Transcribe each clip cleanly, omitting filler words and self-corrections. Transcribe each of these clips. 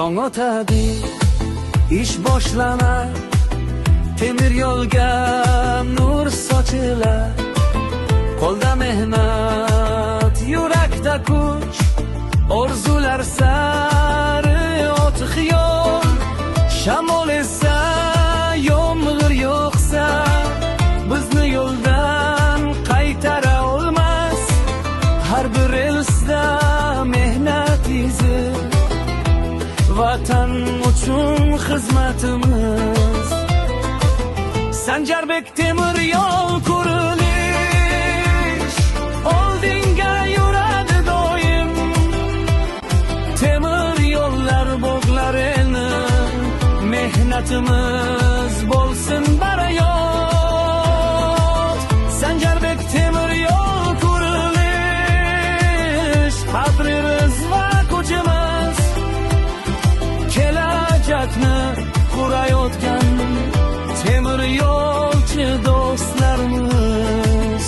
tong otadi, ish boshlanar, temir yo'lga nur sochilar. Qo'lda mehnat, yurakda kuch, orzular sari ot xiyol. Shamol esa, yomg'ir yo'qsa, bizni yo'ldan qaytara olmas. Har bir elsda mehnat izi, vatan uchun xizmatimiz. Sanjarbek temir yo'l qurilish, oldinga yuradi doim. Temir yo'llar bog'larini, mehnatimiz bo'lsin barayot. Sanjarbek temir yo'l qurilish, qadrimiz va kuchimiz. Kelajakni qurayotgan temir yo'lchi do'stlarimiz.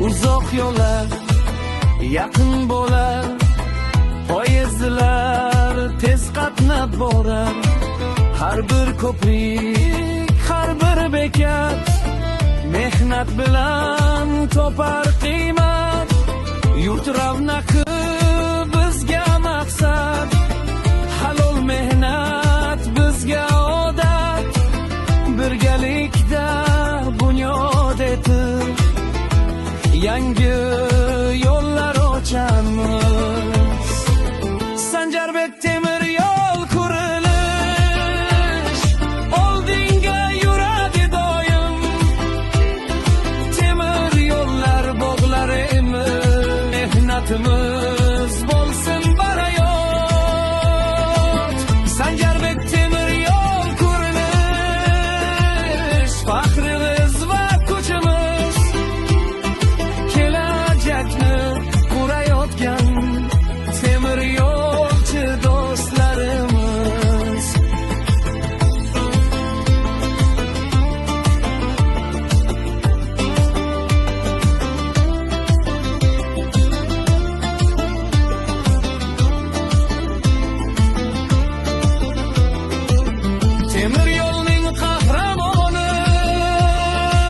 Uzoq yo'llar yaqin bo'lar, poyezdlar tez qatnab borar. Har bir ko'prik, har bir bekat, mehnat bilan topar qiymat. Yurt ravnaqi bizga maqsad, halol mehnat bizga odat. Birgalikda bunyod etib yangi